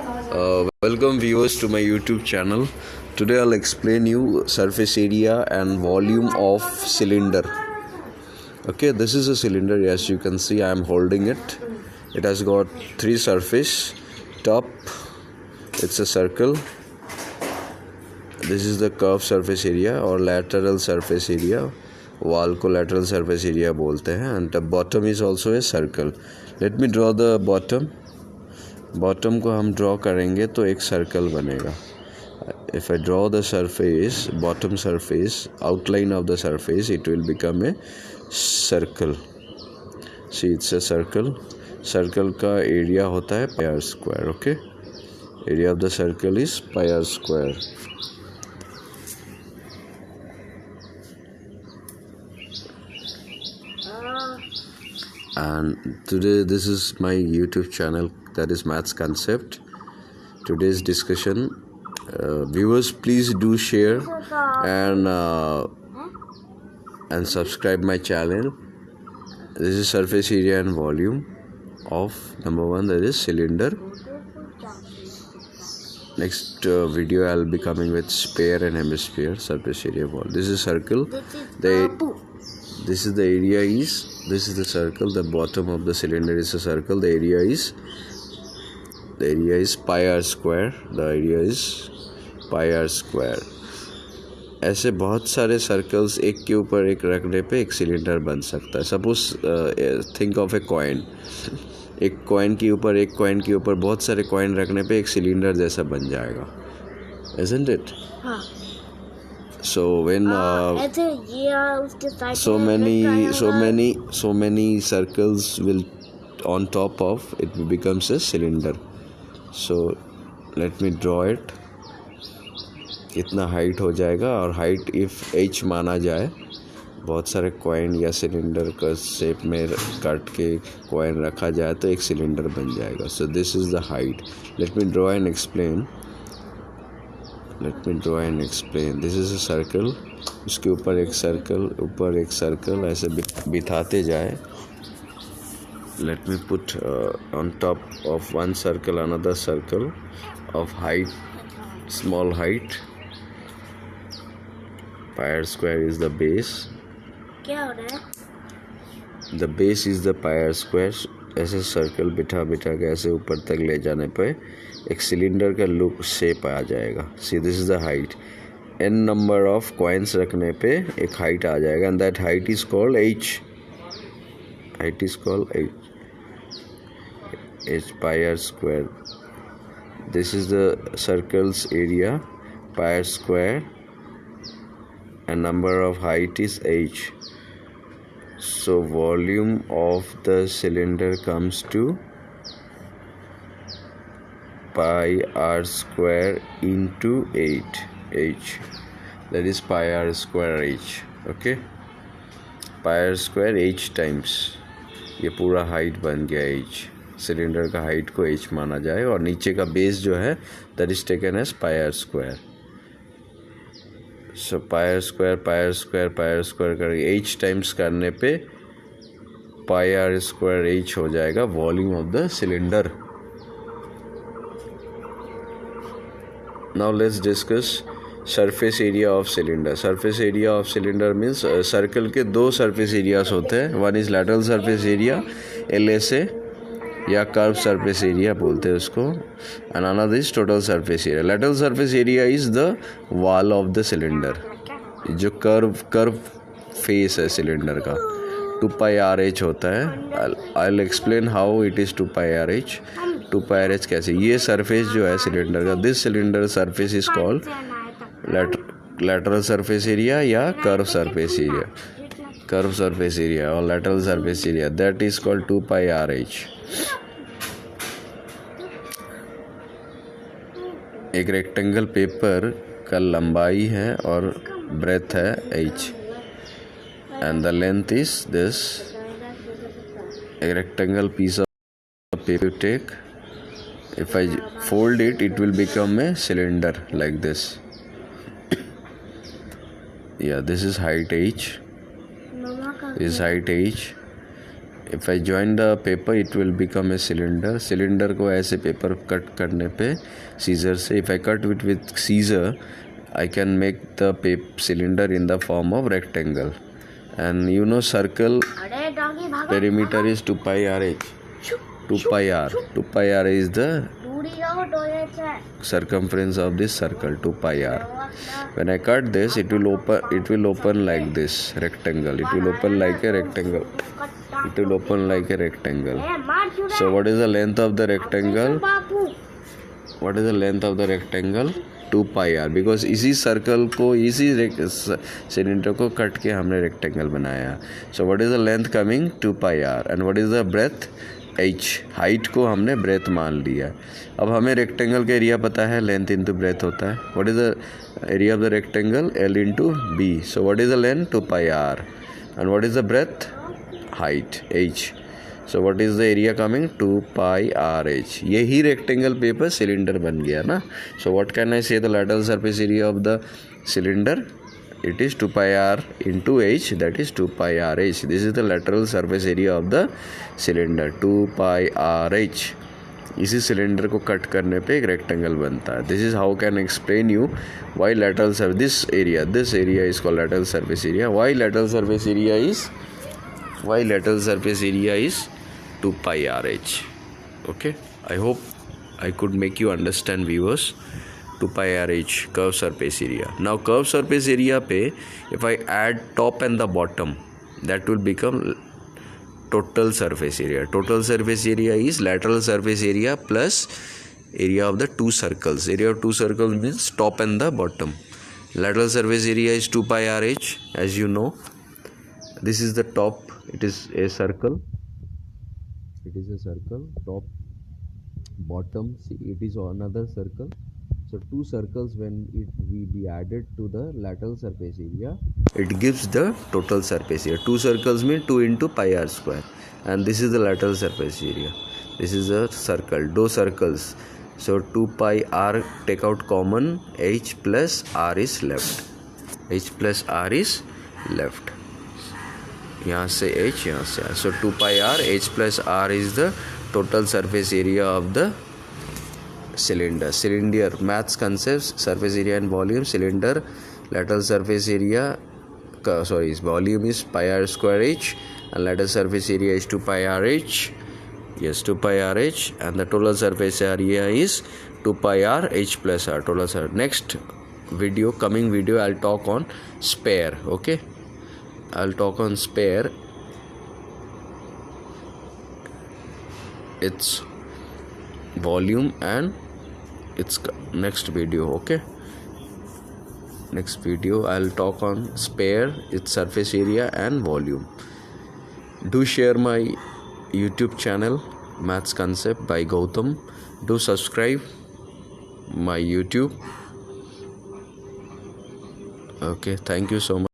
Welcome viewers to my YouTube channel. Today I'll explain you surface area and volume of cylinder. Okay, this is a cylinder. As you can see, I am holding it. It has got three surface. Top, it's a circle. This is the curved surface area or lateral surface area. Wall को lateral surface area बोलते हैं. And the bottom is also a circle. Let me draw the bottom. Bottom को हम draw करेंगे तो एक circle बनेगा. If I draw the surface, bottom surface, outline of the surface, it will become a circle. See it's a circle. Circle का area होता है pi R square. Okay, area of the circle is pi R square. And today this is my YouTube channel, that is Maths Concept. Today's discussion, viewers, please do share and subscribe my channel. This is surface area and volume of number one, that is cylinder. Next video I'll be coming with sphere and hemisphere, surface area, volume. This is circle. This is the area is, this is the circle. The bottom of the cylinder is a circle. The area is pi r square. The area is pi r square. ऐसे बहुत सारे circles एक के ऊपर एक रखने पे एक सिलेंडर बन सकता है. Suppose think of a coin. एक कॉइन के ऊपर एक कॉइन के ऊपर बहुत सारे कॉइन रखने पे एक सिलेंडर जैसा बन जाएगा. Isn't it? हाँ. So when so many circles will on top of it becomes a cylinder. So let me draw it. इतना हाइट हो जाएगा. और हाइट इफ h माना जाए, बहुत सारे कॉइन या सिलेंडर का शेप में काट के कॉइन रखा जाए तो एक सिलेंडर बन जाएगा. So this is the height. Let me draw and explain. This is a circle. उसके ऊपर एक सर्कल ऐसे बिठाते जाए. Let me put on top of one circle another circle of height, small height. Pi r square is the base. क्या हो रहा है? The base is the pi r square. ऐसे सर्कल बिठा के ऐसे ऊपर तक ले जाने पे एक सिलेंडर का लुक शेप आ जाएगा. See this is the height. n number of coins रखने पे एक हाइट आ जाएगा. And that height is called h. h pi r square. This is the circles area pi r square and number of height is h. So volume of the cylinder comes to pi r square into 8 h. That is pi r square h. Okay, pi r square h times. ये पूरा height बन गया h. Cylinder का height को h माना जाए और नीचे का बेस जो है that is taken as pi r square. So pi r square करके h टाइम्स करने पे pi r square h हो जाएगा volume of the cylinder. Now let's discuss surface area of cylinder. Surface area of cylinder means circle के दो surface areas होते हैं. One is lateral surface area, LSA, या curved surface area बोलते हैं उसको. And another is total surface area. Lateral surface area is the wall of the cylinder. जो curve face है सिलेंडर का 2 pi r h होता है. I'll explain how it is 2 pi r h. 2 pi r h कैसे. ये surface जो है cylinder का, this cylinder surface is called lateral surface area या curve surface area और lateral surface area, that is called 2 pi r h. एक rectangle paper का लंबाई है और ब्रेथ है h and the length is this. A rectangle piece of paper you take, if I fold it, it will become a cylinder like this. Yeah, this is height h. If I join the paper it will become a cylinder. Cylinder को ऐसे paper cut करने पे scissor से, if I cut with scissor I can make the cylinder in the form of rectangle. And you know circle perimeter is 2 pi rh. 2 pi r. 2 pi r is the circumference of this circle. 2 pi r. When I cut this, it will open like this rectangle. It will open like a rectangle. It will open like a rectangle. So what is the length of the rectangle? What is the length of the rectangle? 2 pi r. Because इसी circle को, इसी cylinder को cut के हमने rectangle बनाया. So what is the length coming? 2 pi r. And what is the breadth? h. Height को हमने breath मान लिया. अब हमें रेक्टेंगल का एरिया पता है, लेंथ इंटू ब्रेथ होता है. What is the area of the rectangle? l into b. So what is the length? 2 pi r. And what is the breadth? Height h. So what is the area coming? 2 pi r h. यही rectangle paper cylinder बन गया ना. So what can I say the lateral surface area of the cylinder? It is 2 pi r into h, that is 2 pi r h. This is the lateral surface area of the cylinder. 2 pi r h. इसी cylinder को cut करने पे एक rectangle बनता है. This is how can explain you why lateral surface, this area is called lateral surface area. Why lateral surface area is 2 pi r h. Okay, I hope I could make you understand, viewers. 2 pi r h curve surface area. Now curve surface area पे if I add top and the bottom, that will become total surface area. Total surface area is lateral surface area plus area of the two circles. Area of two circles means top and the bottom. Lateral surface area is 2 pi r h, as you know. This is the top. It is a circle. Top, bottom. See, it is another circle. So two circles, when it will be added to the lateral surface area, it gives the total surface area. Two circles mean 2 into pi r square, and this is the lateral surface area. This is a circle, two circles. So 2 pi r, take out common, h plus r is left. H plus r is left. यहाँ से h, यहाँ से r. So 2 pi r, h plus r is the total surface area of the cylinder. Maths concepts, surface area and volume. Cylinder, lateral surface area, volume is pi r square h, and lateral surface area is 2 pi r h. Yes, 2 pi r h, and the total surface area is 2 pi r h plus r. Next video, coming video, I'll talk on spare. Okay, I'll talk on spare. Its volume and its next video. Okay, next video I'll talk on spare, its surface area and volume. Do share my YouTube channel, Maths Concept by Gautam. Do subscribe my YouTube. Okay, thank you so much.